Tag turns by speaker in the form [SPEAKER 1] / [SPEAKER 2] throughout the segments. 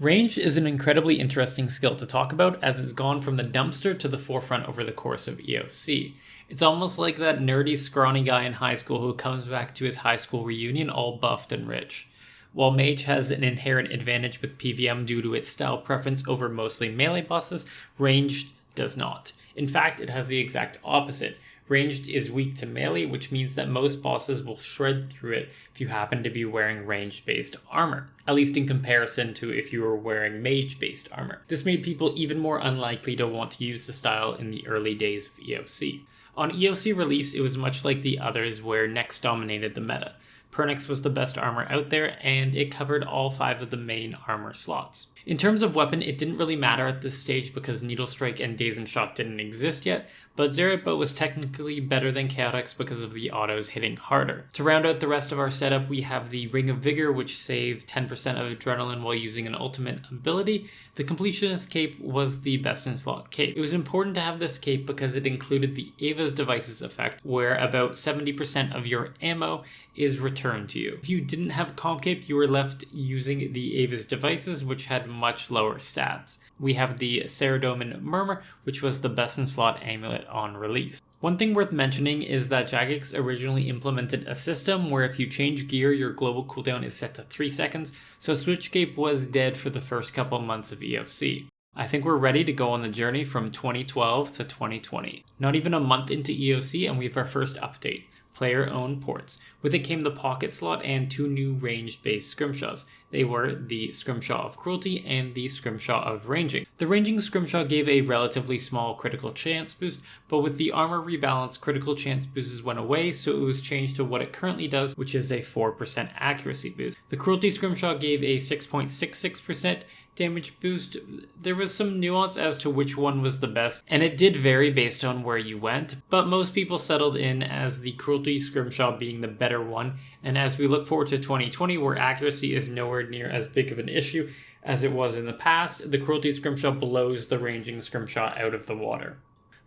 [SPEAKER 1] Ranged is an incredibly interesting skill to talk about as it's gone from the dumpster to the forefront over the course of EOC. It's almost like that nerdy, scrawny guy in high school who comes back to his high school reunion all buffed and rich. While Mage has an inherent advantage with PvM due to its style preference over mostly melee bosses, Ranged does not. In fact, it has the exact opposite. Ranged is weak to melee, which means that most bosses will shred through it if you happen to be wearing ranged-based armor, at least in comparison to if you were wearing mage-based armor. This made people even more unlikely to want to use the style in the early days of EOC. On EOC release, it was much like the others where Nex dominated the meta. Pernix was the best armor out there, and it covered all 5 of the main armor slots. In terms of weapon, it didn't really matter at this stage because Needle Strike and Dazing Shot didn't exist yet, but Xerath Bow was technically better than Chaotix because of the autos hitting harder. To round out the rest of our setup, we have the Ring of Vigor, which saved 10% of adrenaline while using an ultimate ability. The Completionist Cape was the best in slot cape. It was important to have this cape because it included the Ava's Devices effect, where about 70% of your ammo is returned to you. If you didn't have Comp Cape, you were left using the Ava's Devices, which had much lower stats. We have the Saradomin Murmur, which was the best in slot amulet on release. One thing worth mentioning is that Jagex originally implemented a system where if you change gear, your global cooldown is set to 3 seconds, so Switchgate was dead for the first couple months of EOC. I think we're ready to go on the journey from 2012 to 2020. Not even a month into EOC and we have our first update. Player-owned ports. With it came the Pocket slot and 2 new ranged-based scrimshaws. They were the Scrimshaw of Cruelty and the Scrimshaw of Ranging. The Ranging Scrimshaw gave a relatively small critical chance boost, but with the armor rebalance, critical chance boosts went away, so it was changed to what it currently does, which is a 4% accuracy boost. The Cruelty Scrimshaw gave a 6.66% damage boost. There was some nuance as to which one was the best, and it did vary based on where you went, but most people settled in as the Cruelty Scrimshaw being the better one, and as we look forward to 2020 where accuracy is nowhere near as big of an issue as it was in the past, the Cruelty Scrimshaw blows the Ranging Scrimshaw out of the water.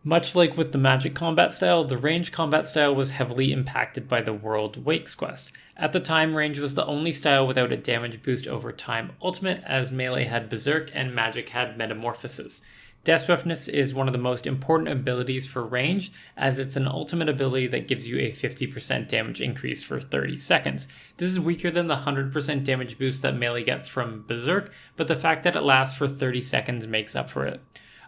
[SPEAKER 1] Much like with the magic combat style, the range combat style was heavily impacted by the World Wakes quest. At the time, range was the only style without a damage boost over time ultimate, as melee had Berserk and magic had Metamorphosis. Death Swiftness is one of the most important abilities for range, as it's an ultimate ability that gives you a 50% damage increase for 30 seconds. This is weaker than the 100% damage boost that melee gets from Berserk, but the fact that it lasts for 30 seconds makes up for it.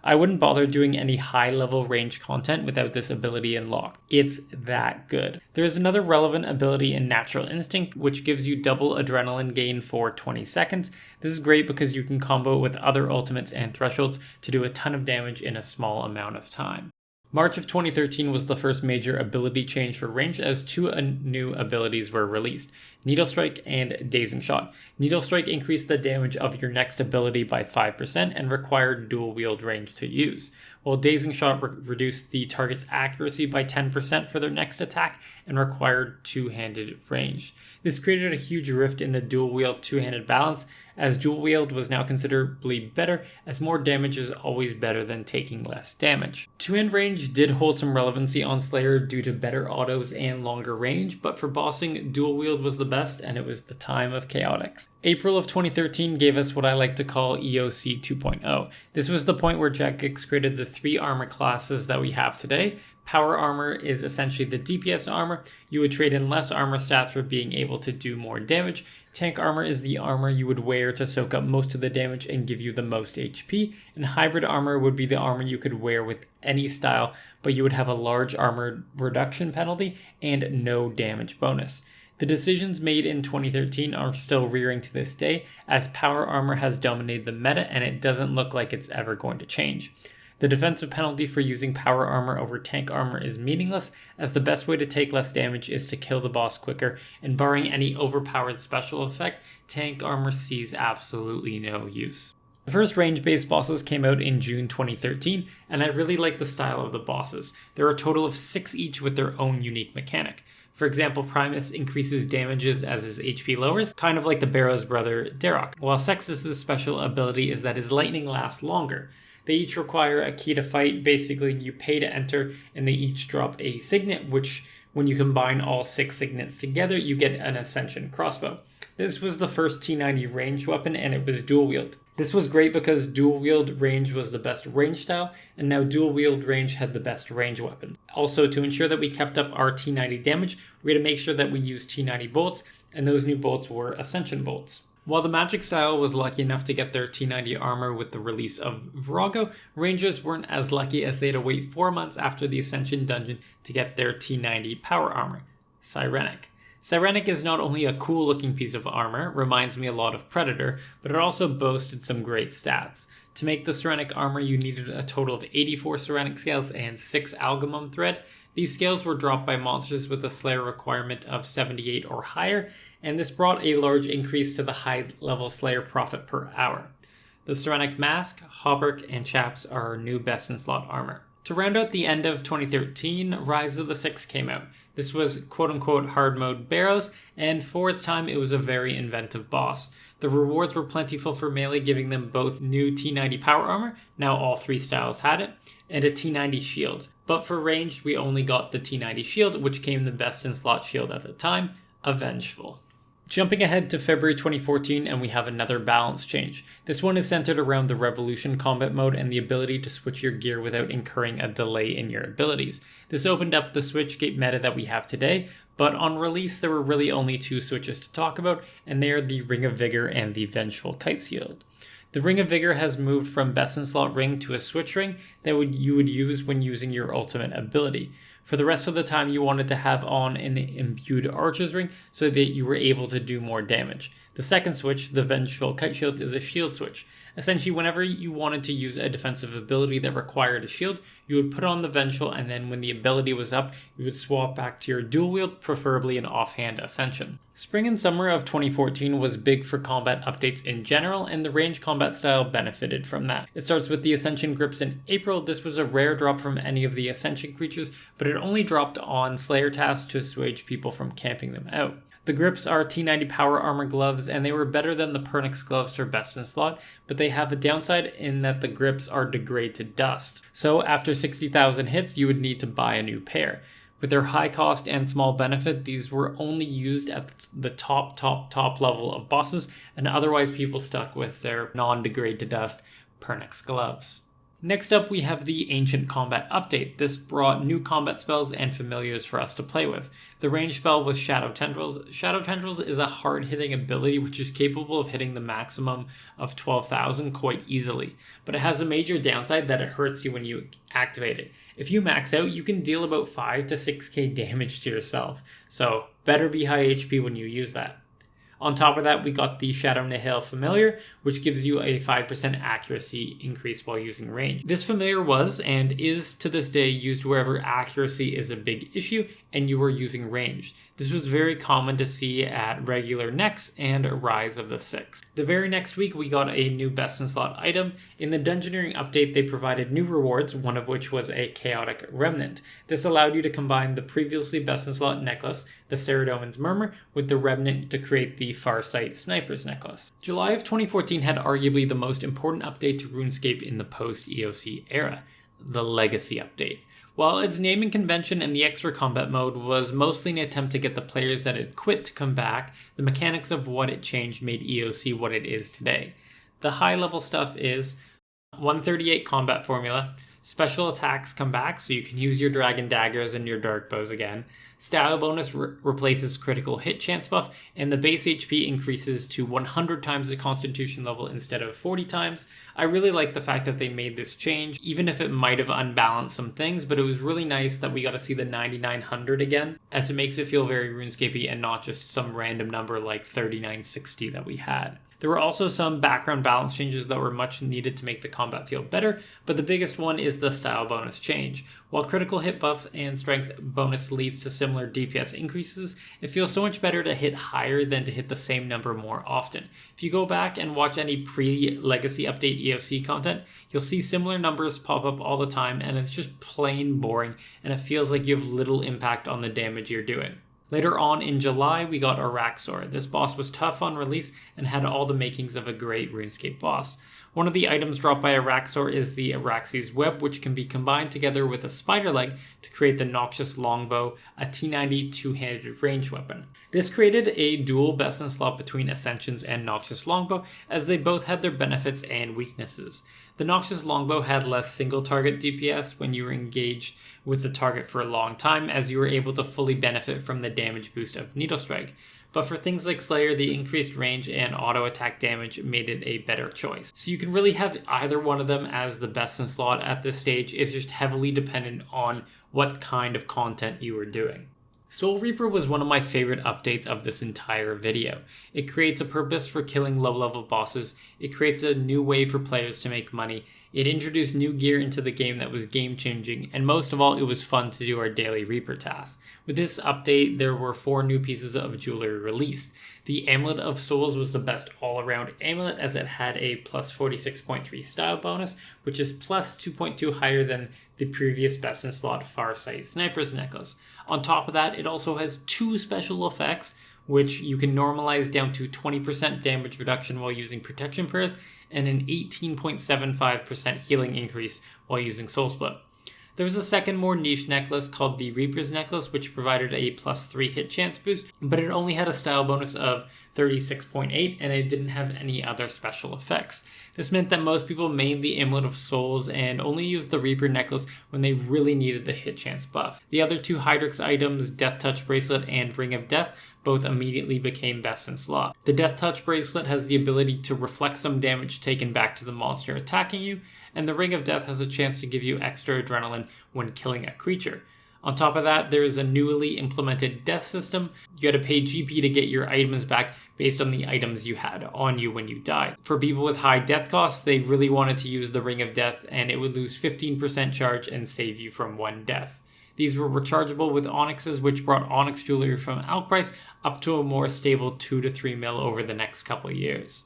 [SPEAKER 1] I wouldn't bother doing any high-level range content without this ability unlocked. It's that good. There is another relevant ability in Natural Instinct, which gives you double adrenaline gain for 20 seconds. This is great because you can combo it with other ultimates and thresholds to do a ton of damage in a small amount of time. March of 2013 was the first major ability change for range as 2 new abilities were released, Needle Strike and Dazing Shot. Needle Strike increased the damage of your next ability by 5% and required dual wield range to use, while Dazing Shot reduced the target's accuracy by 10% for their next attack and required two-handed range. This created a huge rift in the dual wield two-handed balance, as dual wield was now considerably better, as more damage is always better than taking less damage. Two-hand range did hold some relevancy on Slayer due to better autos and longer range, but for bossing, dual wield was the best, and it was the time of Chaotix. April of 2013 gave us what I like to call EOC 2.0. This was the point where Jagex created the 3 armor classes that we have today. Power armor is essentially the DPS armor. You would trade in less armor stats for being able to do more damage. Tank armor is the armor you would wear to soak up most of the damage and give you the most HP. And hybrid armor would be the armor you could wear with any style, but you would have a large armor reduction penalty and no damage bonus. The decisions made in 2013 are still rearing to this day, as power armor has dominated the meta and it doesn't look like it's ever going to change. The defensive penalty for using power armor over tank armor is meaningless, as the best way to take less damage is to kill the boss quicker, and barring any overpowered special effect, tank armor sees absolutely no use. The first range-based bosses came out in June 2013, and I really like the style of the bosses. There are a total of 6 each with their own unique mechanic. For example, Primus increases damages as his HP lowers, kind of like the Barrow's brother, Darok, while Sextus' special ability is that his lightning lasts longer. They each require a key to fight. Basically, you pay to enter, and they each drop a signet, which, when you combine all 6 signets together, you get an Ascension crossbow. This was the first T90 ranged weapon, and it was dual wield. This was great because dual wield range was the best range style, and now dual wield range had the best range weapon. Also, to ensure that we kept up our T90 damage, we had to make sure that we used T90 bolts, and those new bolts were Ascension bolts. While the magic style was lucky enough to get their T90 armor with the release of Virago, rangers weren't as lucky as they had to wait 4 months after the Ascension dungeon to get their T90 power armor, Sirenic. Sirenic is not only a cool looking piece of armor, reminds me a lot of Predator, but it also boasted some great stats. To make the Sirenic armor, you needed a total of 84 Sirenic scales and 6 Algamum thread. These scales were dropped by monsters with a Slayer requirement of 78 or higher, and this brought a large increase to the high level Slayer profit per hour. The Sirenic mask, hauberk, and chaps are our new best in slot armor. To round out the end of 2013, Rise of the Six came out. This was quote-unquote hard mode Barrows, and for its time it was a very inventive boss. The rewards were plentiful for melee, giving them both new T90 power armor, now all 3 styles had it, and a T90 shield. But for ranged, we only got the T90 shield, which came the best in slot shield at the time, a Vengeful. Jumping ahead to February 2014, and we have another balance change. This one is centered around the Revolution combat mode and the ability to switch your gear without incurring a delay in your abilities. This opened up the Switchgate meta that we have today, but on release there were really only 2 switches to talk about, and they are the Ring of Vigor and the Vengeful Kite Shield. The Ring of Vigor has moved from best in slot ring to a switch ring that you would use when using your ultimate ability. For the rest of the time, you wanted to have on an imbued Archer's Ring so that you were able to do more damage. The second switch, the Vengeful Kite Shield, is a shield switch. Essentially, whenever you wanted to use a defensive ability that required a shield, you would put on the Vengeful, and then when the ability was up, you would swap back to your dual wield, preferably an offhand Ascension. Spring and summer of 2014 was big for combat updates in general, and the range combat style benefited from that. It starts with the Ascension grips in April. This was a rare drop from any of the Ascension creatures, but it only dropped on Slayer tasks to assuage people from camping them out. The grips are T90 power armor gloves, and they were better than the Pernix gloves for best in slot, but they have a downside in that the grips are degrade to dust. So after 60,000 hits, you would need to buy a new pair. With their high cost and small benefit, these were only used at the top level of bosses, and otherwise people stuck with their non-degrade to dust Pernix gloves. Next up, we have the Ancient Combat Update. This brought new combat spells and familiars for us to play with. The range spell was Shadow Tendrils. Shadow Tendrils is a hard-hitting ability which is capable of hitting the maximum of 12,000 quite easily, but it has a major downside that it hurts you when you activate it. If you max out, you can deal about 5 to 6k damage to yourself, so better be high HP when you use that. On top of that, we got the Shadow Nihil Familiar, which gives you a 5% accuracy increase while using range. This familiar was, and is to this day, used wherever accuracy is a big issue and you are using range. This was very common to see at regular Nex and Rise of the Six. The very next week, we got a new best in slot item. In the Dungeoneering update, they provided new rewards, one of which was a Chaotic Remnant. This allowed you to combine the previously best in slot necklace, the Saradomin's Murmur, with the Remnant to create the Farsight Sniper's Necklace. July of 2014 had arguably the most important update to RuneScape in the post-EOC era, the Legacy update. While its naming convention and the extra combat mode was mostly an attempt to get the players that had quit to come back, the mechanics of what it changed made EOC what it is today. The high level stuff is 138 combat formula, special attacks come back so you can use your dragon daggers and your dark bows again, style bonus replaces critical hit chance buff, and the base HP increases to 100 times the constitution level instead of 40 times. I really like the fact that they made this change, even if it might have unbalanced some things, but it was really nice that we got to see the 9900 again, as it makes it feel very RuneScapey and not just some random number like 3960 that we had. There were also some background balance changes that were much needed to make the combat feel better, but the biggest one is the style bonus change. While critical hit buff and strength bonus leads to similar DPS increases, it feels so much better to hit higher than to hit the same number more often. If you go back and watch any pre-Legacy Update EOC content, you'll see similar numbers pop up all the time, and it's just plain boring, and it feels like you have little impact on the damage you're doing. Later on in July, we got Araxxor. This boss was tough on release and had all the makings of a great RuneScape boss. One of the items dropped by Araxxor is the Araxxi's Web, which can be combined together with a spider leg to create the Noxious Longbow, a T90 two-handed range weapon. This created a dual best in slot between Ascensions and Noxious Longbow, as they both had their benefits and weaknesses. The Noxious Longbow had less single target DPS when you were engaged with the target for a long time, as you were able to fully benefit from the damage boost of Needle Strike. But for things like Slayer, the increased range and auto attack damage made it a better choice. So you can really have either one of them as the best in slot at this stage. It's just heavily dependent on what kind of content you are doing. Soul Reaper was one of my favorite updates of this entire video. It creates a purpose for killing low-level bosses, it creates a new way for players to make money, it introduced new gear into the game that was game-changing, and most of all, it was fun to do our daily Reaper tasks. With this update, there were 4 new pieces of jewelry released. The Amulet of Souls was the best all-around amulet, as it had a plus 46.3 style bonus, which is plus 2.2 higher than the previous best in slot Farsight Sniper's Necklace. On top of that, it also has 2 special effects, which you can normalize down to 20% damage reduction while using Protection Prayers, and an 18.75% healing increase while using Soul Split. There was a second more niche necklace called the Reaper's Necklace, which provided a plus 3 hit chance boost, but it only had a style bonus of 36.8 and it didn't have any other special effects. This meant that most people mained the Amulet of Souls and only used the Reaper Necklace when they really needed the hit chance buff. The other 2 Hydrix items, Death Touch Bracelet and Ring of Death, both immediately became best in slot. The Death Touch Bracelet has the ability to reflect some damage taken back to the monster attacking you, and the Ring of Death has a chance to give you extra adrenaline when killing a creature. On top of that, there is a newly implemented death system. You had to pay GP to get your items back based on the items you had on you when you died. For people with high death costs, they really wanted to use the Ring of Death, and it would lose 15% charge and save you from 1 death. These were rechargeable with onyxes, which brought onyx jewelry from out price up to a more stable 2 to 3 mil over the next couple of years.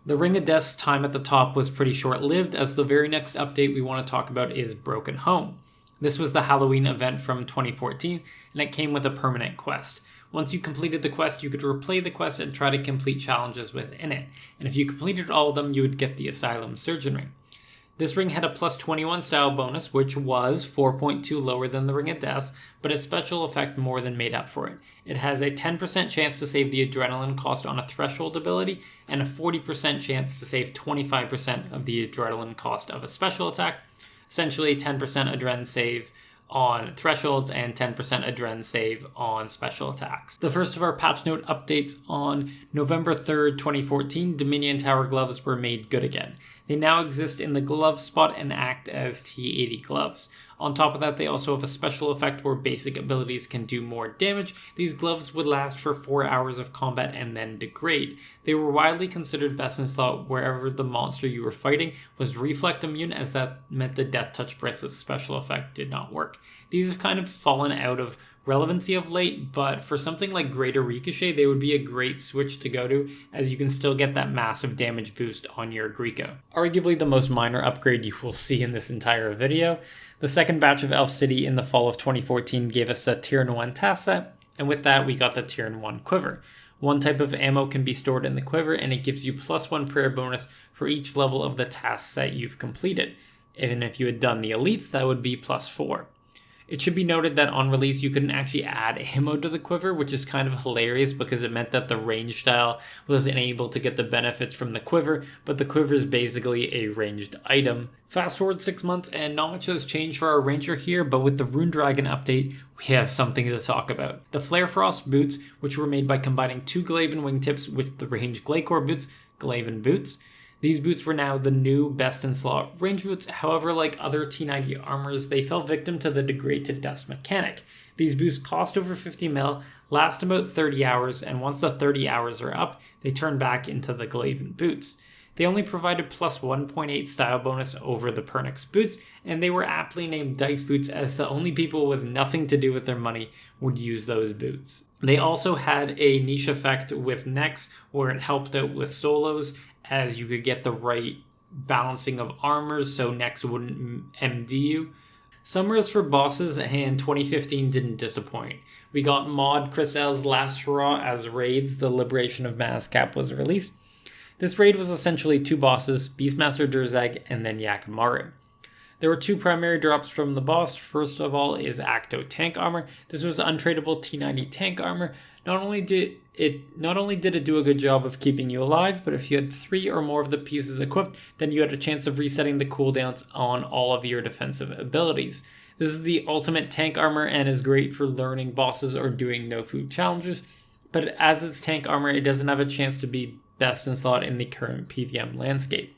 [SPEAKER 1] The Ring of Death's time at the top was pretty short-lived, as the very next update we want to talk about is Broken Home. This was the Halloween event from 2014, and it came with a permanent quest. Once you completed the quest, you could replay the quest and try to complete challenges within it, and if you completed all of them, you would get the Asylum Surgeon Ring. This ring had a plus 21 style bonus, which was 4.2 lower than the Ring of Death, but its special effect more than made up for it. It has a 10% chance to save the adrenaline cost on a threshold ability, and a 40% chance to save 25% of the adrenaline cost of a special attack. Essentially 10% adren save on thresholds and 10% adren save on special attacks. The first of our patch note updates on November 3rd, 2014, Dominion Tower gloves were made good again. They now exist in the glove spot and act as T80 gloves. On top of that, they also have a special effect where basic abilities can do more damage. These gloves would last for 4 hours of combat and then degrade. They were widely considered best in slot wherever the monster you were fighting was reflect immune, as that meant the Death Touch Bracelet's special effect did not work. These have kind of fallen out of relevancy of late, but for something like Greater Ricochet, they would be a great switch to go to, as you can still get that massive damage boost on your Grico. Arguably the most minor upgrade you will see in this entire video. The second batch of Elf City in the fall of 2014 gave us a Tier 1 task set, and with that we got the Tier 1 quiver. One type of ammo can be stored in the quiver, and it gives you +1 prayer bonus for each level of the task set you've completed. And if you had done the elites, that would be +4. It should be noted that on release you couldn't actually add ammo to the quiver, which is kind of hilarious because it meant that the range style wasn't able to get the benefits from the quiver, but the quiver is basically a ranged item. Fast forward 6 months and not much has changed for our ranger here, but with the Rune Dragon update, we have something to talk about. The Flare Frost boots, which were made by combining 2 Glaven wingtips with the ranged Glacore boots, Glaven boots. These boots were now the new best in slot range boots. However, like other T90 armors, they fell victim to the degrade to dust mechanic. These boots cost over 50 mil, last about 30 hours, and once the 30 hours are up, they turn back into the Glaven boots. They only provided +1.8 style bonus over the Pernix boots, and they were aptly named Dice boots, as the only people with nothing to do with their money would use those boots. They also had a niche effect with necks, where it helped out with solos, as you could get the right balancing of armors so necks wouldn't MD you. Summers for bosses and 2015 didn't disappoint. We got Mod Chris L's Last Hurrah as raids. The Liberation of Mazcap was released. This raid was essentially 2 bosses, Beastmaster Durzag and then Yakamaru. There were 2 primary drops from the boss. First of all is Acto Tank Armor. This was untradeable T90 tank armor. Not only did it do a good job of keeping you alive, but if you had 3 or more of the pieces equipped, then you had a chance of resetting the cooldowns on all of your defensive abilities. This is the ultimate tank armor and is great for learning bosses or doing no food challenges, but as it's tank armor, it doesn't have a chance to be best in slot in the current PvM landscape.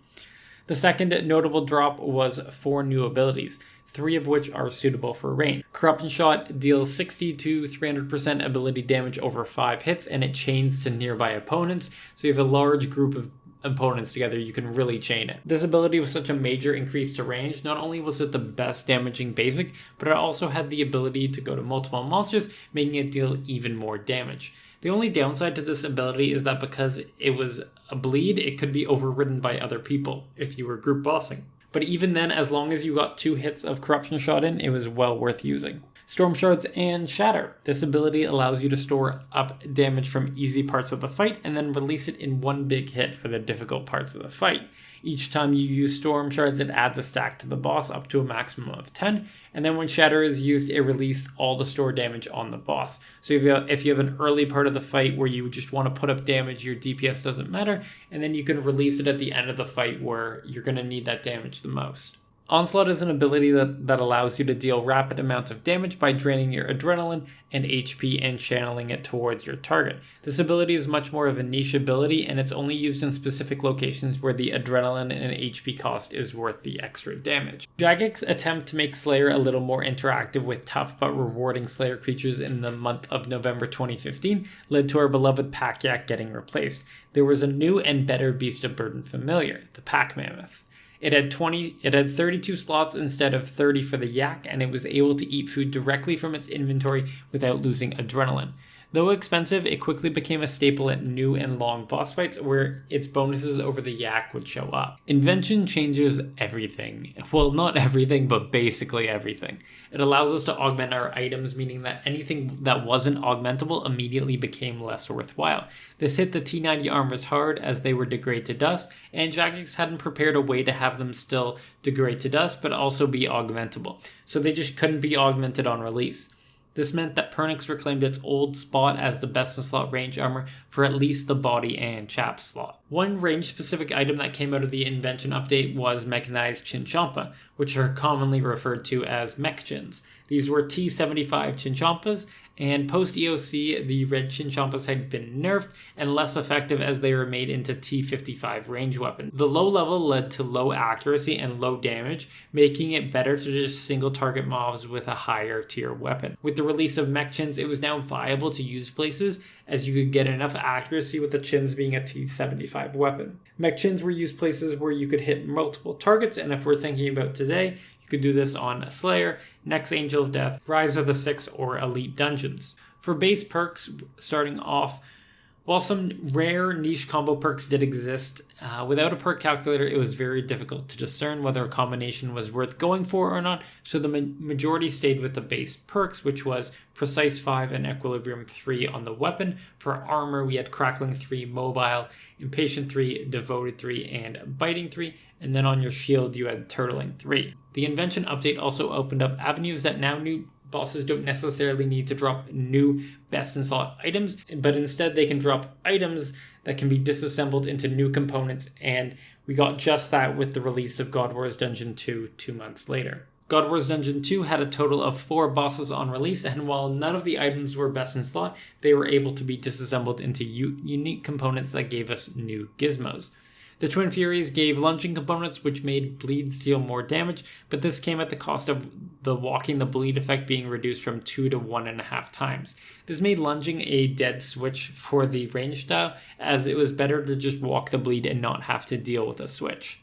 [SPEAKER 1] The second notable drop was 4 new abilities, 3 of which are suitable for range. Corruption Shot deals 60 to 300% ability damage over 5 hits, and it chains to nearby opponents, so you have a large group of opponents together, you can really chain it. This ability was such a major increase to range. Not only was it the best damaging basic, but it also had the ability to go to multiple monsters, making it deal even more damage. The only downside to this ability is that because it was a bleed, it could be overridden by other people if you were group bossing. But even then, as long as you got 2 hits of Corruption Shot in, it was well worth using. Storm Shards and Shatter. This ability allows you to store up damage from easy parts of the fight and then release it in one big hit for the difficult parts of the fight. Each time you use Storm Shards, it adds a stack to the boss up to a maximum of 10, and then when Shatter is used, it releases all the stored damage on the boss. So if you have an early part of the fight where you just want to put up damage, your DPS doesn't matter, and then you can release it at the end of the fight where you're going to need that damage the most. Onslaught is an ability that allows you to deal rapid amounts of damage by draining your adrenaline and HP and channeling it towards your target. This ability is much more of a niche ability, and it's only used in specific locations where the adrenaline and HP cost is worth the extra damage. Jagex attempt to make Slayer a little more interactive with tough but rewarding Slayer creatures in the month of November 2015 led to our beloved Pack Yak getting replaced. There was a new and better Beast of Burden familiar, the Pack Mammoth. It had 32 slots instead of 30 for the yak, and it was able to eat food directly from its inventory without losing adrenaline. Though expensive, it quickly became a staple at new and long boss fights where its bonuses over the yak would show up. Invention changes everything. Well, not everything, but basically everything. It allows us to augment our items, meaning that anything that wasn't augmentable immediately became less worthwhile. This hit the T90 armors hard as they were degrade to dust, and Jagex hadn't prepared a way to have them still degrade to dust, but also be augmentable. So they just couldn't be augmented on release. This meant that Pernix reclaimed its old spot as the best in slot range armor for at least the body and chap slot. One range specific item that came out of the Invention update was mechanized Chinchampa, which are commonly referred to as mech chins. These were T75 Chinchampas, and post EOC, the red Chinchampas had been nerfed and less effective as they were made into T55 range weapons. The low level led to low accuracy and low damage, making it better to just single target mobs with a higher tier weapon. With the release of mech chins, it was now viable to use places as you could get enough accuracy with the chins being a T75 weapon. Mech chins were used places where you could hit multiple targets, and if we're thinking about today, you could do this on Slayer, Next Angel of Death, Rise of the Six, or Elite Dungeons. For base perks, starting off, while some rare niche combo perks did exist, without a perk calculator it was very difficult to discern whether a combination was worth going for or not, so the majority stayed with the base perks, which was Precise 5 and Equilibrium 3 on the weapon. For armor we had Crackling 3, Mobile, Impatient 3, Devoted 3, and Biting 3, and then on your shield you had Turtling 3. The Invention update also opened up avenues that now new bosses don't necessarily need to drop new best in slot items, but instead they can drop items that can be disassembled into new components, and we got just that with the release of God Wars Dungeon 2 2 months later. God Wars Dungeon 2 had a total of 4 bosses on release, and while none of the items were best in slot, they were able to be disassembled into unique components that gave us new gizmos. The Twin Furies gave lunging components which made bleeds deal more damage, but this came at the cost of the walking the bleed effect being reduced from 2 to 1.5 times. This made lunging a dead switch for the range style, as it was better to just walk the bleed and not have to deal with a switch.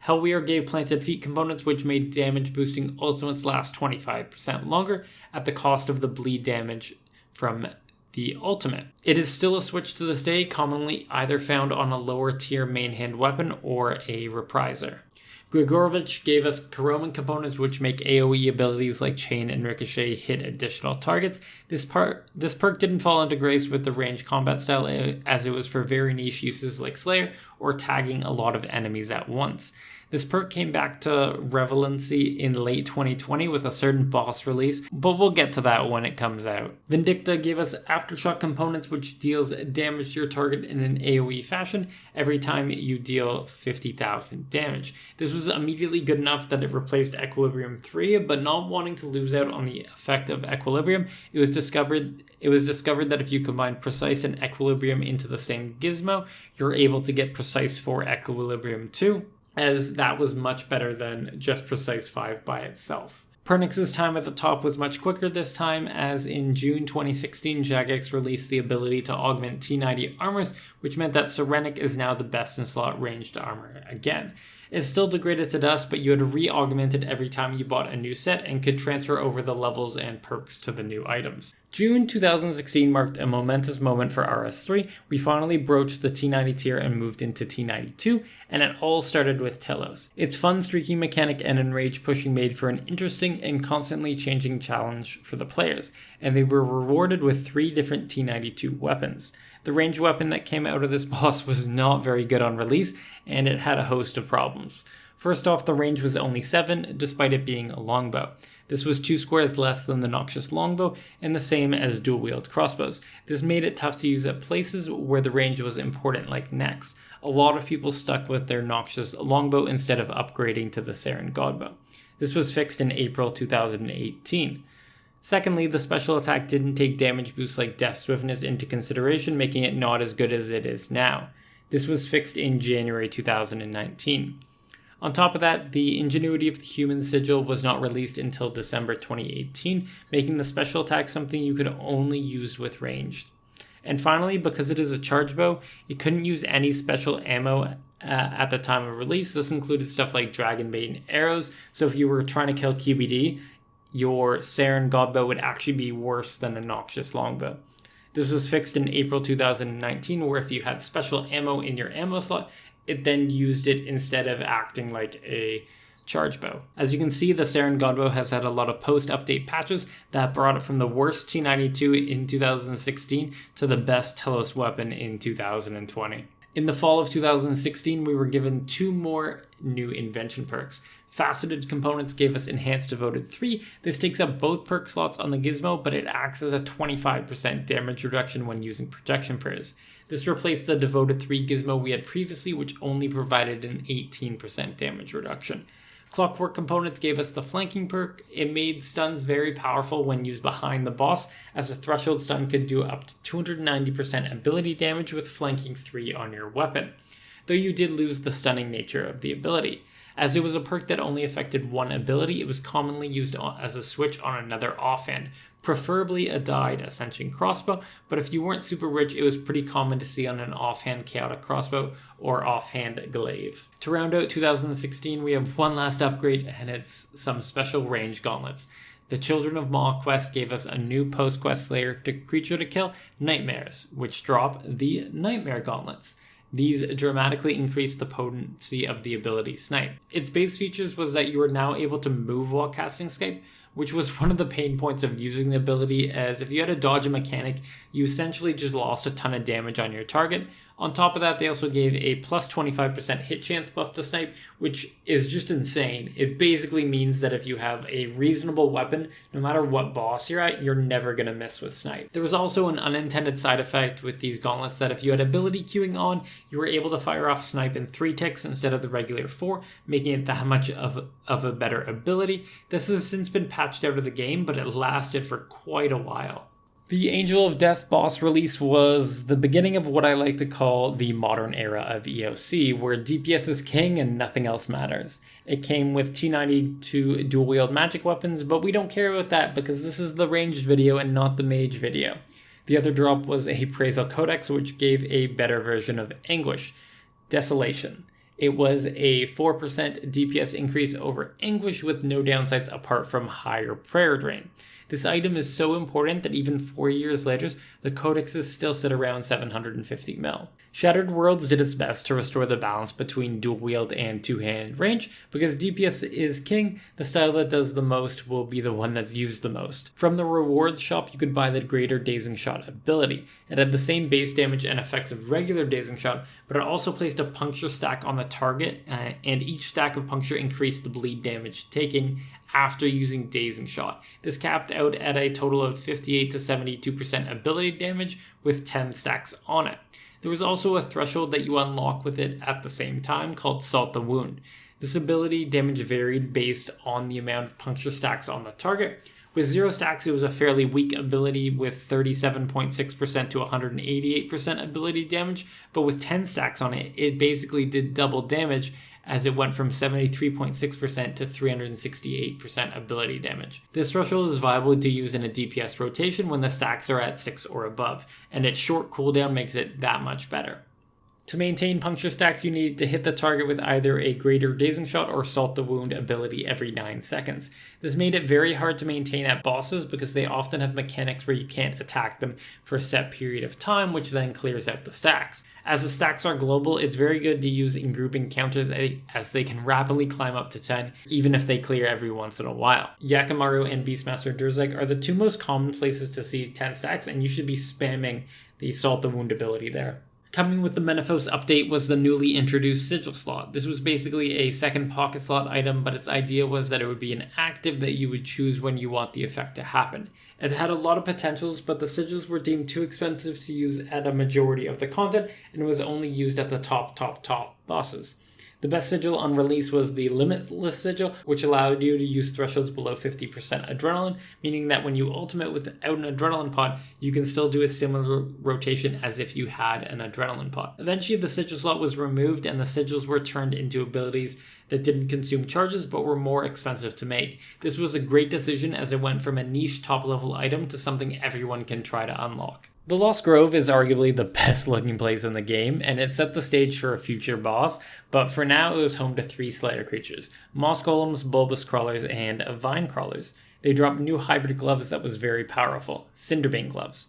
[SPEAKER 1] Hellweir gave planted feet components which made damage boosting ultimates last 25% longer at the cost of the bleed damage from the ultimate. It is still a switch to this day, commonly either found on a lower tier main hand weapon or a repriser. Grigorovich gave us Karoman components which make AoE abilities like Chain and Ricochet hit additional targets. This perk didn't fall into grace with the ranged combat style as it was for very niche uses like Slayer or tagging a lot of enemies at once. This perk came back to relevancy in late 2020 with a certain boss release, but we'll get to that when it comes out. Vindicta gave us Aftershock components which deals damage to your target in an AoE fashion every time you deal 50,000 damage. This was immediately good enough that it replaced Equilibrium 3, but not wanting to lose out on the effect of Equilibrium, it was discovered that if you combine Precise and Equilibrium into the same gizmo, you're able to get Precise 4 Equilibrium 2. As that was much better than just Precise 5 by itself. Pernix's time at the top was much quicker this time, as in June 2016, Jagex released the ability to augment T90 armors, which meant that Sirenic is now the best in slot ranged armor again. It's still degraded to dust, but you had to re-augment it every time you bought a new set and could transfer over the levels and perks to the new items. June 2016 marked a momentous moment for RS3. We finally broached the T90 tier and moved into T92, and it all started with Telos. Its fun streaking mechanic and enrage pushing made for an interesting and constantly changing challenge for the players, and they were rewarded with 3 different T92 weapons. The ranged weapon that came out of this boss was not very good on release, and it had a host of problems. First off, the range was only 7, despite it being a longbow. This was 2 squares less than the Noxious longbow, and the same as dual-wield crossbows. This made it tough to use at places where the range was important, like necks. A lot of people stuck with their Noxious longbow instead of upgrading to the Saren Godbow. This was fixed in April 2018. Secondly, the special attack didn't take damage boosts like Death Swiftness into consideration, making it not as good as it is now. This was fixed in January 2019. On top of that, the Ingenuity of the Human Sigil was not released until December 2018, making the special attack something you could only use with ranged. And finally, because it is a charge bow, it couldn't use any special ammo at the time of release. This included stuff like Dragonbane arrows, so if you were trying to kill QBD, your Saren Godbow would actually be worse than a Noxious longbow. This was fixed in April 2019, where if you had special ammo in your ammo slot, it then used it instead of acting like a charge bow. As you can see, the Saren Godbow has had a lot of post-update patches that brought it from the worst T92 in 2016 to the best Telos weapon in 2020. In the fall of 2016, we were given 2 more new Invention perks. Faceted components gave us Enhanced Devoted 3. This takes up both perk slots on the gizmo, but it acts as a 25% damage reduction when using protection prayers. This replaced the Devoted 3 gizmo we had previously, which only provided an 18% damage reduction. Clockwork components gave us the Flanking perk. It made stuns very powerful when used behind the boss, as a threshold stun could do up to 290% ability damage with Flanking 3 on your weapon, though you did lose the stunning nature of the ability. As it was a perk that only affected one ability, it was commonly used as a switch on another offhand, preferably a dyed Ascension crossbow, but if you weren't super rich, it was pretty common to see on an offhand chaotic crossbow or offhand glaive. To round out 2016, we have one last upgrade, and it's some special range gauntlets. The Children of Maw quest gave us a new post-quest Slayer creature to kill, Nightmares, which drop the Nightmare gauntlets. These dramatically increased the potency of the ability Snipe. Its base features was that you were now able to move while casting Snipe, which was one of the pain points of using the ability, as if you had to dodge a mechanic, you essentially just lost a ton of damage on your target. On top of that, they also gave a plus 25% hit chance buff to Snipe, which is just insane. It basically means that if you have a reasonable weapon, no matter what boss you're at, you're never going to miss with Snipe. There was also an unintended side effect with these gauntlets that if you had ability queuing on, you were able to fire off Snipe in 3 ticks instead of the regular 4, making it that much of a better ability. This has since been patched out of the game, but it lasted for quite a while. The Angel of Death boss release was the beginning of what I like to call the modern era of EOC, where DPS is king and nothing else matters. It came with T92 dual-wield magic weapons, but we don't care about that because this is the ranged video and not the mage video. The other drop was a Praisal Codex, which gave a better version of Anguish, Desolation. It was a 4% DPS increase over Anguish with no downsides apart from higher prayer drain. This item is so important that even 4 years later, the codexes still sit around 750 mil. Shattered Worlds did its best to restore the balance between dual wield and two-hand range. Because DPS is king, the style that does the most will be the one that's used the most. From the rewards shop, you could buy the greater dazing shot ability. It had the same base damage and effects of regular dazing shot, but it also placed a puncture stack on the target, and each stack of puncture increased the bleed damage taken after using dazing shot. This capped out at a total of 58 to 72% ability damage with 10 stacks on it. There was also a threshold that you unlock with it at the same time called Salt the Wound. This ability damage varied based on the amount of puncture stacks on the target. With 0 stacks, it was a fairly weak ability with 37.6% to 188% ability damage, but with 10 stacks on it, it basically did double damage as it went from 73.6% to 368% ability damage. This threshold is viable to use in a DPS rotation when the stacks are at 6 or above, and its short cooldown makes it that much better. To maintain puncture stacks, you needed to hit the target with either a greater dazing shot or Salt the Wound ability every 9 seconds. This made it very hard to maintain at bosses because they often have mechanics where you can't attack them for a set period of time, which then clears out the stacks. As the stacks are global, it's very good to use in group encounters as they can rapidly climb up to 10, even if they clear every once in a while. Yakamaru and Beastmaster Durzeg are the two most common places to see 10 stacks, and you should be spamming the Salt the Wound ability there. Coming with the Menaphos update was the newly introduced Sigil slot. This was basically a second pocket slot item, but its idea was that it would be an active that you would choose when you want the effect to happen. It had a lot of potentials, but the sigils were deemed too expensive to use at a majority of the content, and was only used at the top bosses. The best sigil on release was the Limitless sigil, which allowed you to use thresholds below 50% adrenaline, meaning that when you ultimate without an adrenaline pot, you can still do a similar rotation as if you had an adrenaline pot. Eventually, the sigil slot was removed and the sigils were turned into abilities that didn't consume charges but were more expensive to make. This was a great decision as it went from a niche top-level item to something everyone can try to unlock. The Lost Grove is arguably the best looking place in the game, and it set the stage for a future boss, but for now it was home to 3 Slayer creatures: Moss Golems, Bulbous Crawlers, and Vine Crawlers. They dropped new hybrid gloves that was very powerful, Cinderbane gloves.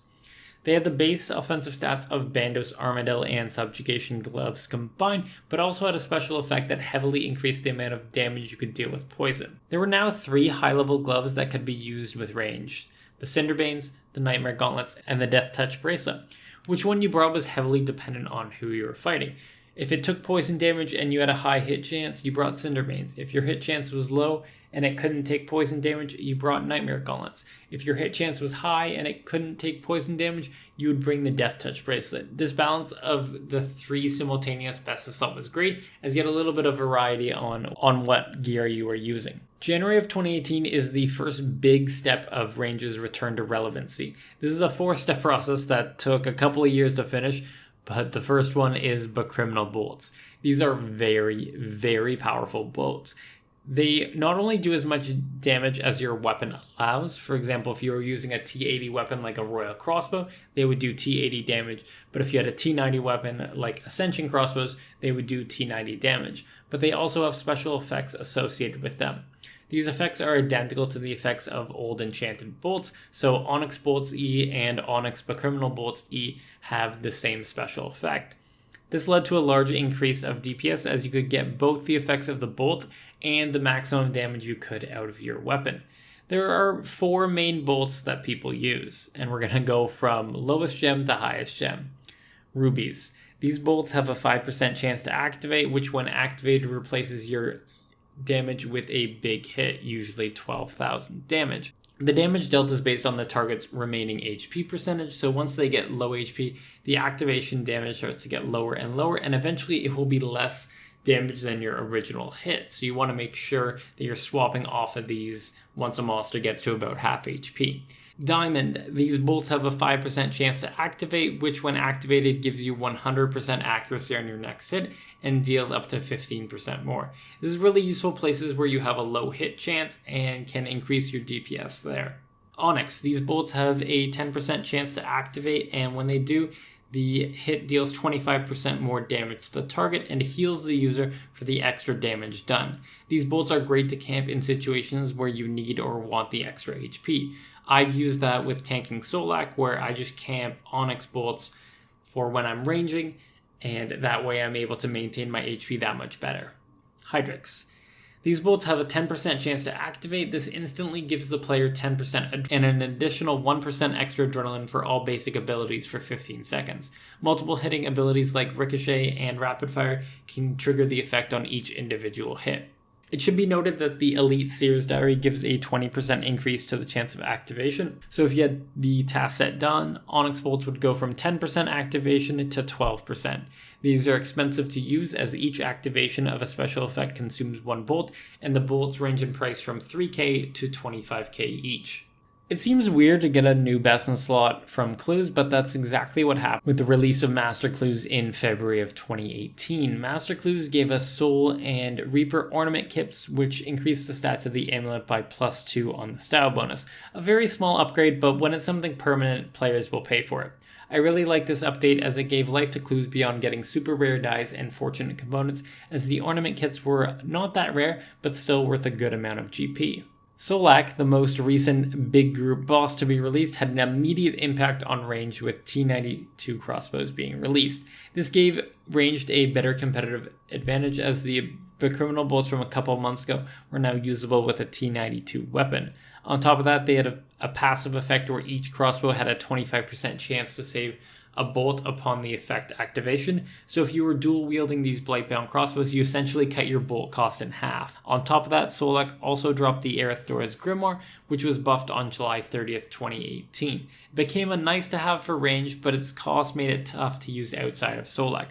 [SPEAKER 1] They had the base offensive stats of Bandos, Armadillo, and Subjugation gloves combined, but also had a special effect that heavily increased the amount of damage you could deal with poison. There were now 3 high-level gloves that could be used with range: the Cinderbanes, the Nightmare Gauntlets, and the Death Touch Bracelet. Which one you brought was heavily dependent on who you were fighting. If it took poison damage and you had a high hit chance, you brought Cinderbanes. If your hit chance was low and it couldn't take poison damage, you brought Nightmare Gauntlets. If your hit chance was high and it couldn't take poison damage, you would bring the Death Touch Bracelet. This balance of the 3 simultaneous best assault was great, as you had a little bit of variety on what gear you were using. January of 2018 is the first big step of range's return to relevancy. This is a 4-step process that took a couple of years to finish, but the first one is Bakriminel bolts. These are very, very powerful bolts. They not only do as much damage as your weapon allows. For example, if you were using a T80 weapon like a Royal Crossbow, they would do T80 damage. But if you had a T90 weapon like Ascension crossbows, they would do T90 damage. But they also have special effects associated with them. These effects are identical to the effects of old enchanted bolts, so Onyx Bolts E and Onyx Bakriminel Bolts E have the same special effect. This led to a large increase of DPS as you could get both the effects of the bolt and the maximum damage you could out of your weapon. There are 4 main bolts that people use, and we're going to go from lowest gem to highest gem. Rubies. These bolts have a 5% chance to activate, which when activated replaces your damage with a big hit, usually 12,000 damage. The damage dealt is based on the target's remaining HP percentage, so once they get low HP, the activation damage starts to get lower and lower, and eventually it will be less damage than your original hit. So you want to make sure that you're swapping off of these once a monster gets to about half HP. Diamond. These bolts have a 5% chance to activate, which when activated gives you 100% accuracy on your next hit and deals up to 15% more. This is really useful places where you have a low hit chance and can increase your DPS there. Onyx. These bolts have a 10% chance to activate, and when they do, the hit deals 25% more damage to the target and heals the user for the extra damage done. These bolts are great to camp in situations where you need or want the extra HP. I've used that with tanking Solak, where I just camp Onyx bolts for when I'm ranging, and that way I'm able to maintain my HP that much better. Hydrix. These bolts have a 10% chance to activate. This instantly gives the player 10% and an additional 1% extra adrenaline for all basic abilities for 15 seconds. Multiple hitting abilities like Ricochet and Rapid Fire can trigger the effect on each individual hit. It should be noted that the Elite Seer's Diary gives a 20% increase to the chance of activation. So if you had the task set done, Onyx bolts would go from 10% activation to 12%. These are expensive to use as each activation of a special effect consumes 1 bolt, and the bolts range in price from 3k to 25k each. It seems weird to get a new best in slot from clues, but that's exactly what happened with the release of Master Clues in February of 2018. Master Clues gave us Soul and Reaper ornament kits, which increased the stats of the amulet by +2 on the style bonus. A very small upgrade, but when it's something permanent, players will pay for it. I really like this update as it gave life to clues beyond getting super rare dies and fortunate components, as the ornament kits were not that rare, but still worth a good amount of GP. Solak, the most recent big group boss to be released, had an immediate impact on range with T92 crossbows being released. This gave ranged a better competitive advantage as the Bakriminel bolts from a couple months ago were now usable with a T92 weapon. On top of that, they had a passive effect where each crossbow had a 25% chance to save a bolt upon the effect activation. So if you were dual wielding these blightbound crossbows, you essentially cut your bolt cost in half. On top of that, Solak also dropped the Araxxor's Grimoire, which was buffed on July 30th, 2018. It became a nice to have for range, but its cost made it tough to use outside of Solak.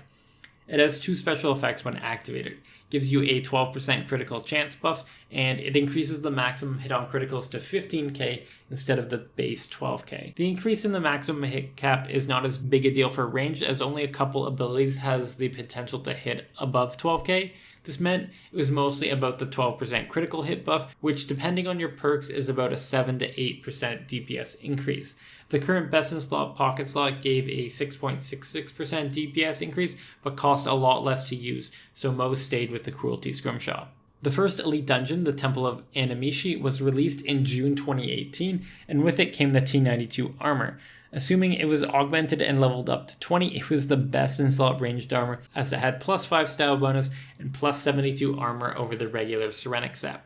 [SPEAKER 1] It has 2 special effects when activated. It gives you a 12% critical chance buff, and it increases the maximum hit on criticals to 15k instead of the base 12k. The increase in the maximum hit cap is not as big a deal for range, as only a couple abilities has the potential to hit above 12k. This meant it was mostly about the 12% critical hit buff, which depending on your perks is about a 7 to 8% DPS increase. The current best in slot pocket slot gave a 6.66% DPS increase, but cost a lot less to use, so most stayed with the Cruelty Scrimshaw. The first elite dungeon, the Temple of Animishi, was released in June 2018, and with it came the T92 armor. Assuming it was augmented and leveled up to 20, it was the best in slot ranged armor, as it had +5 style bonus and +72 armor over the regular Sirenic set.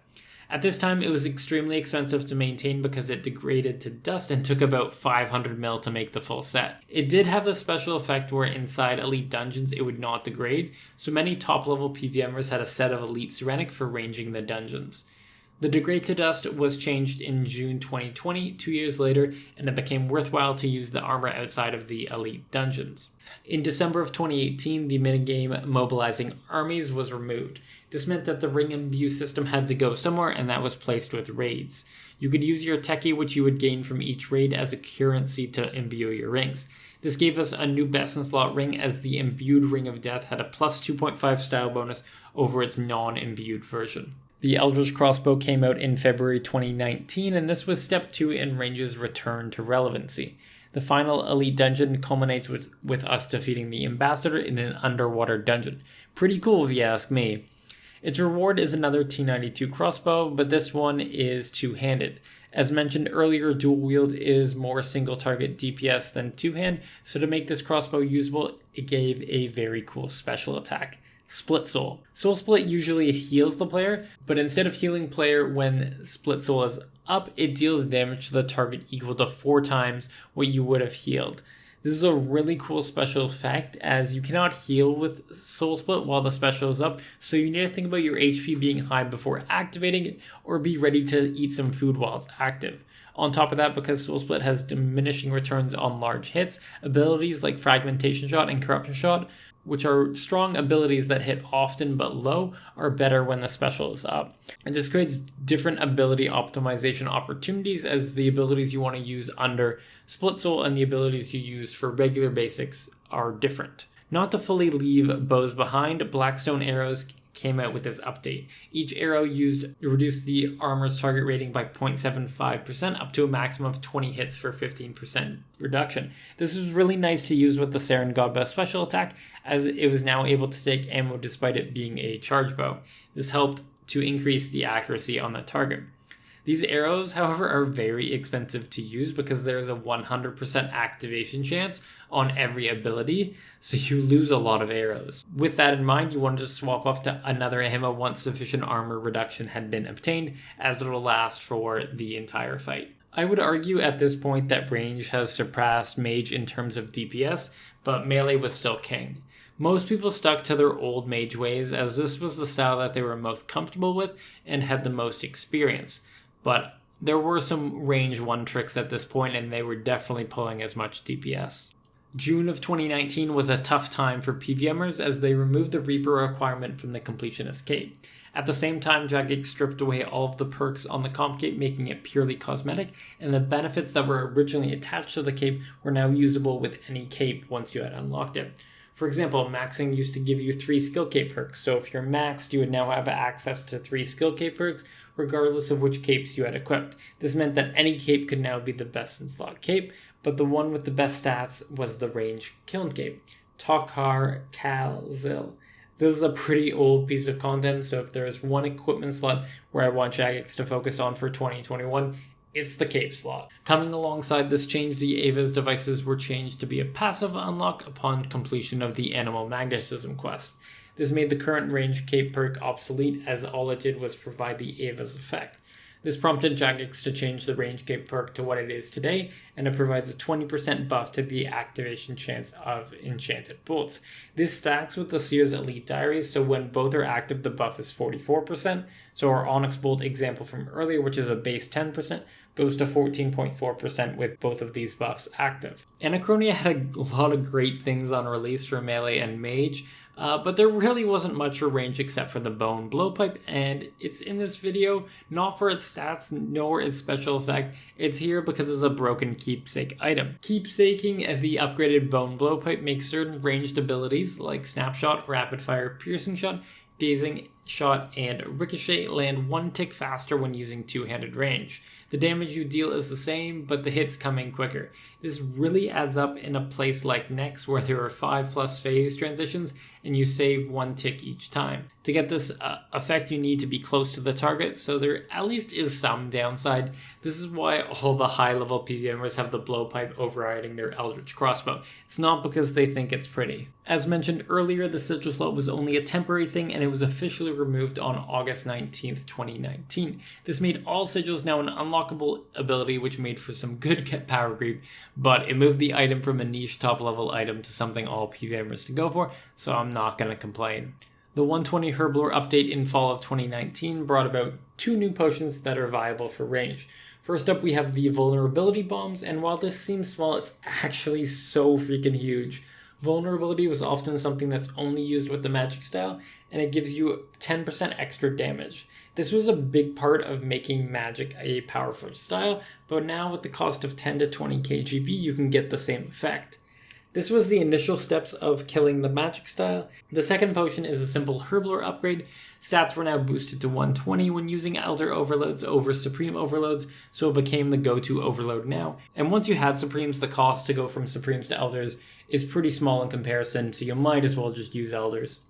[SPEAKER 1] At this time, it was extremely expensive to maintain because it degraded to dust and took about 500 mil to make the full set. It did have the special effect where inside elite dungeons it would not degrade, so many top level PVMers had a set of elite Sirenic for ranging the dungeons. The degrade to dust was changed in June 2020, 2 years later, and it became worthwhile to use the armor outside of the elite dungeons. In December of 2018, the minigame Mobilizing Armies was removed. This meant that the ring imbue system had to go somewhere, and that was placed with raids. You could use your techie, which you would gain from each raid, as a currency to imbue your rings. This gave us a new best in slot ring, as the imbued Ring of Death had a +2.5 style bonus over its non-imbued version. The Eldritch Crossbow came out in February 2019, and this was step 2 in range's return to relevancy. The final elite dungeon culminates with us defeating the Ambassador in an underwater dungeon. Pretty cool if you ask me. Its reward is another T92 crossbow, but this one is two-handed. As mentioned earlier, dual wield is more single target DPS than two-hand, so to make this crossbow usable, it gave a very cool special attack. Split Soul. Soul Split usually heals the player, but instead of healing player when Split Soul is up, it deals damage to the target equal to 4 times what you would have healed. This is a really cool special effect, as you cannot heal with Soul Split while the special is up, so you need to think about your HP being high before activating it, or be ready to eat some food while it's active. On top of that, because Soul Split has diminishing returns on large hits, abilities like Fragmentation Shot and Corruption Shot, which are strong abilities that hit often but low, are better when the special is up. And this creates different ability optimization opportunities, as the abilities you want to use under Split Soul and the abilities you use for regular basics are different. Not to fully leave bows behind, Blackstone arrows came out with this update. Each arrow used to reduce the armor's target rating by 0.75% up to a maximum of 20 hits for 15% reduction. This was really nice to use with the Saren Godbow special attack, as it was now able to take ammo despite it being a charge bow. This helped to increase the accuracy on the target. These arrows, however, are very expensive to use because there's a 100% activation chance on every ability, so you lose a lot of arrows. With that in mind, you wanted to swap off to another ammo once sufficient armor reduction had been obtained, as it'll last for the entire fight. I would argue at this point that range has surpassed mage in terms of DPS, but melee was still king. Most people stuck to their old mage ways, as this was the style that they were most comfortable with and had the most experience. But there were some range 1 tricks at this point, and they were definitely pulling as much DPS. June of 2019 was a tough time for PVMers as they removed the Reaper requirement from the completionist cape. At the same time, Jagex stripped away all of the perks on the comp cape, making it purely cosmetic, and the benefits that were originally attached to the cape were now usable with any cape once you had unlocked it. For example, maxing used to give you 3 skill cape perks, so if you're maxed, you would now have access to 3 skill cape perks, regardless of which capes you had equipped. This meant that any cape could now be the best in slot cape, but the one with the best stats was the range kiln cape, Tokhar Kalzil. This is a pretty old piece of content, so if there is one equipment slot where I want Jagex to focus on for 2021, it's the cape slot. Coming alongside this change, the Ava's devices were changed to be a passive unlock upon completion of the Animal Magnetism quest. This made the current range cape perk obsolete, as all it did was provide the Ava's effect. This prompted Jagex to change the range cape perk to what it is today, and it provides a 20% buff to the activation chance of enchanted bolts. This stacks with the Seer's Elite Diaries, so when both are active, the buff is 44%. So our Onyx Bolt example from earlier, which is a base 10%, goes to 14.4% with both of these buffs active. Anachronia had a lot of great things on release for melee and mage, but there really wasn't much for range except for the bone blowpipe, and it's in this video not for its stats nor its special effect. It's here because it's a broken keepsake item. Keepsaking the upgraded bone blowpipe makes certain ranged abilities like snapshot, rapid fire, piercing shot, dazing shot, and ricochet land 1 tick faster when using two-handed range. The damage you deal is the same, but the hits come in quicker. This really adds up in a place like Nex, where there are 5+ phase transitions, and you save 1 tick each time. To get this effect, you need to be close to the target, so there at least is some downside. This is why all the high-level PVMers have the blowpipe overriding their Eldritch crossbow. It's not because they think it's pretty. As mentioned earlier, the sigil slot was only a temporary thing, and it was officially removed on August 19th, 2019. This made all sigils now an unlockable ability, which made for some good power creep, but it moved the item from a niche top-level item to something all PVMers to go for, so I'm not going to complain. The 120 Herblore update in fall of 2019 brought about 2 new potions that are viable for range. First up, we have the vulnerability bombs, and while this seems small, it's actually so freaking huge. Vulnerability was often something that's only used with the magic style, and it gives you 10% extra damage. This was a big part of making magic a powerful style, but now with the cost of 10 to 20 KGB, you can get the same effect. This was the initial steps of killing the magic style. The second potion is a simple Herblore upgrade. Stats were now boosted to 120 when using Elder Overloads over Supreme Overloads, so it became the go-to overload now. And once you had Supremes, the cost to go from Supremes to Elders is pretty small in comparison, so you might as well just use Elders.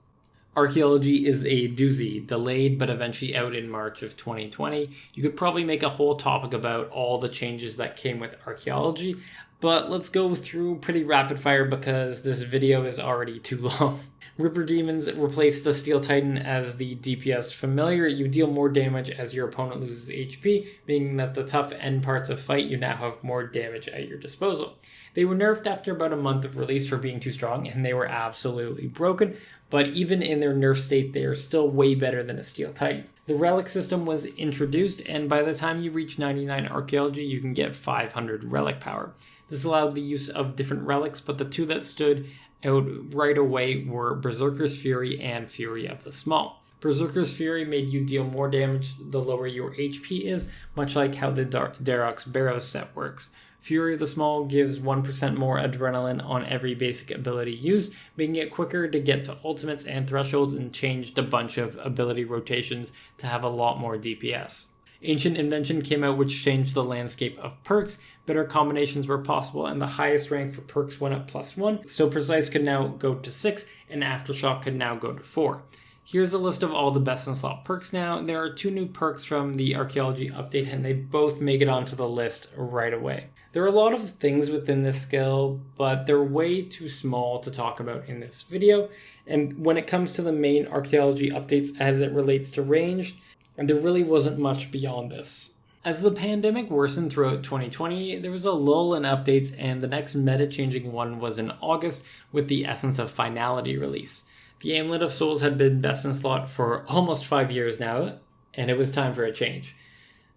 [SPEAKER 1] Archaeology is a doozy, delayed but eventually out in March of 2020. You could probably make a whole topic about all the changes that came with Archaeology, but let's go through pretty rapid fire because this video is already too long. Ripper Demons replace the Steel Titan as the DPS familiar. You deal more damage as your opponent loses HP, meaning that the tough end parts of fight you now have more damage at your disposal. They were nerfed after about a month of release for being too strong, and they were absolutely broken, but even in their nerf state, they are still way better than a Steel Titan. The relic system was introduced, and by the time you reach 99 Archaeology, you can get 500 relic power. This allowed the use of different relics, but the 2 that stood out right away were Berserker's Fury and Fury of the Small. Berserker's Fury made you deal more damage the lower your HP is, much like how the Darok's Barrows set works. Fury of the Small gives 1% more adrenaline on every basic ability used, making it quicker to get to ultimates and thresholds, and changed a bunch of ability rotations to have a lot more DPS. Ancient Invention came out, which changed the landscape of perks. Better combinations were possible, and the highest rank for perks went up +1, so Precise could now go to 6, and Aftershock could now go to 4. Here's a list of all the best in slot perks now. There are 2 new perks from the Archaeology update, and they both make it onto the list right away. There are a lot of things within this skill, but they're way too small to talk about in this video. And when it comes to the main Archaeology updates as it relates to range, there really wasn't much beyond this. As the pandemic worsened throughout 2020, there was a lull in updates, and the next meta-changing one was in August with the Essence of Finality release. The Amulet of Souls had been best in slot for almost 5 years now, and it was time for a change.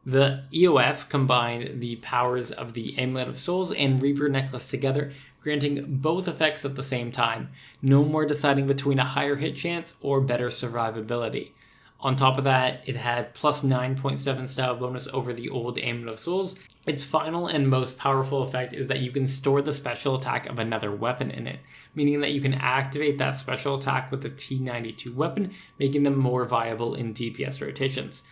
[SPEAKER 1] The EOF combined the powers of the Amulet of Souls and Reaper Necklace together, granting both effects at the same time. No more deciding between a higher hit chance or better survivability. On top of that, it had plus 9.7 style bonus over the old Amulet of Souls. Its final and most powerful effect is that you can store the special attack of another weapon in it, meaning that you can activate that special attack with the T92 weapon, making them more viable in DPS rotations.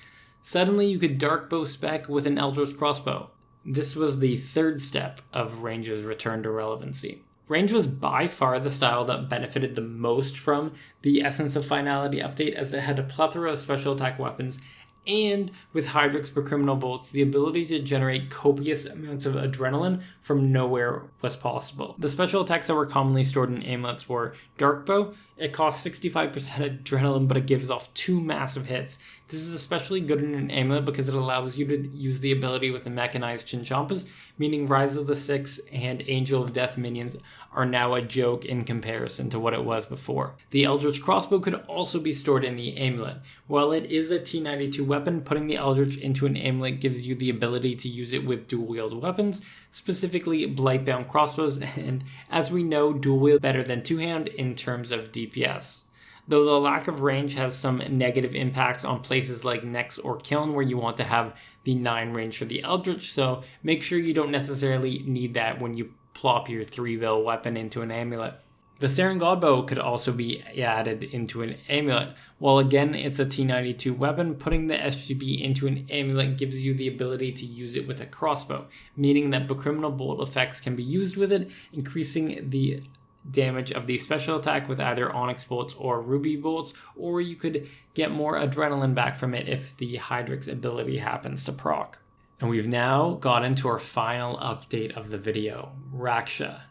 [SPEAKER 1] Suddenly, you could dark bow spec with an Eldritch crossbow. This was the third step of Range's return to relevancy. Range was by far the style that benefited the most from the Essence of Finality update, as it had a plethora of special attack weapons, and with Hydrix Bakriminel bolts, the ability to generate copious amounts of adrenaline from nowhere was possible. The special attacks that were commonly stored in amulets were Dark Bow. It costs 65% adrenaline, but it gives off 2 massive hits. This is especially good in an amulet because it allows you to use the ability with the mechanized Chinchampas, meaning Rise of the Six and Angel of Death minions are now a joke in comparison to what it was before. The Eldritch crossbow could also be stored in the amulet. While it is a T92 weapon, putting the Eldritch into an amulet gives you the ability to use it with dual wield weapons, specifically blightbound crossbows, and as we know, dual wield better than two-hand in terms of DPS. Though the lack of range has some negative impacts on places like Nex or Kiln where you want to have the 9 range for the Eldritch, so make sure you don't necessarily need that when you plop your 3-bill weapon into an amulet. The Saren Godbow could also be added into an amulet. While again it's a T92 weapon, putting the SGB into an amulet gives you the ability to use it with a crossbow, meaning that Bakriminel bolt effects can be used with it, increasing the damage of the special attack with either Onyx bolts or Ruby bolts, or you could get more adrenaline back from it if the Hydrix ability happens to proc. And we've now gotten to our final update of the video, Raksha.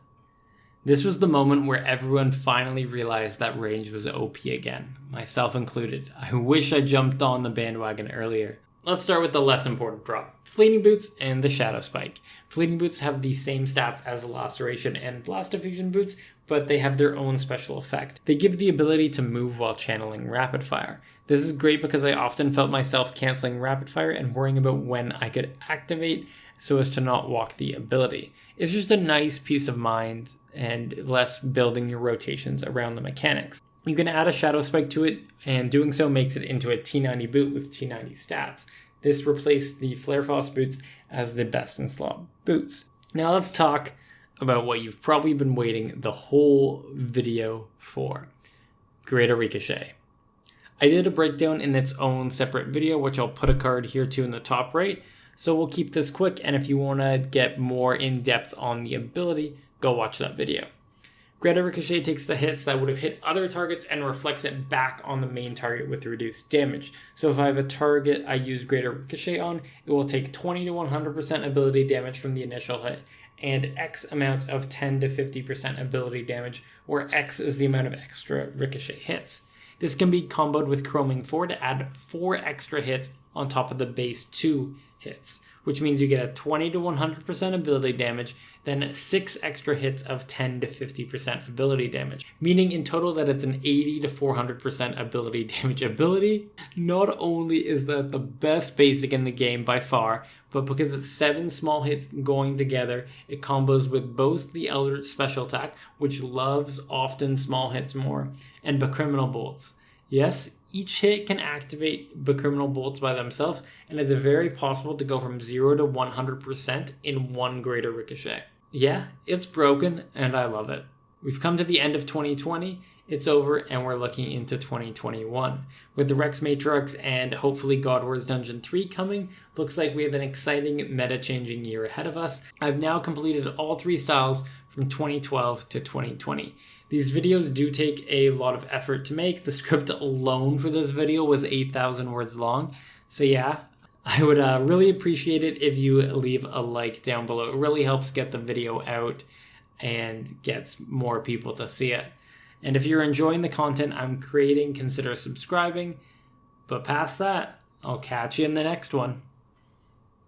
[SPEAKER 1] This was the moment where everyone finally realized that range was OP again, myself included. I wish I jumped on the bandwagon earlier. Let's start with the less important drop, Fleeting Boots and the Shadow Spike. Fleeting Boots have the same stats as Laceration and Blast Diffusion Boots, but they have their own special effect. They give the ability to move while channeling Rapid Fire. This is great because I often felt myself canceling Rapid Fire and worrying about when I could activate so as to not walk the ability. It's just a nice peace of mind and less building your rotations around the mechanics. You can add a Shadow Spike to it, and doing so makes it into a T90 boot with T90 stats. This replaced the Flare Frost boots as the best in slot boots. Now let's talk about what you've probably been waiting the whole video for. Greater Ricochet. I did a breakdown in its own separate video, which I'll put a card here too in the top right. So we'll keep this quick, and if you want to get more in depth on the ability, go watch that video. Greater Ricochet takes the hits that would have hit other targets and reflects it back on the main target with reduced damage. So if I have a target I use Greater Ricochet on, it will take 20 to 100% ability damage from the initial hit, and X amounts of 10 to 50% ability damage, where X is the amount of extra Ricochet hits. This can be comboed with Chroming 4 to add 4 extra hits on top of the base 2 hits, which means you get a 20 to 100% ability damage, then 6 extra hits of 10 to 50% ability damage, meaning in total that it's an 80 to 400% ability damage ability. Not only is that the best basic in the game by far, but because it's 7 small hits going together, it combos with both the Eldritch special attack, which loves often small hits more, and Bakriminel bolts. Yes, each hit can activate Bakriminel bolts by themselves, and it's very possible to go from 0 to 100% in one Greater Ricochet. Yeah, it's broken, and I love it. We've come to the end of 2020, it's over, and we're looking into 2021. With the Rex Matriarchs and hopefully God Wars Dungeon 3 coming, looks like we have an exciting meta-changing year ahead of us. I've now completed all 3 styles from 2012 to 2020. These videos do take a lot of effort to make. The script alone for this video was 8,000 words long. So yeah, I would really appreciate it if you leave a like down below. It really helps get the video out and gets more people to see it. And if you're enjoying the content I'm creating, consider subscribing. But past that, I'll catch you in the next one.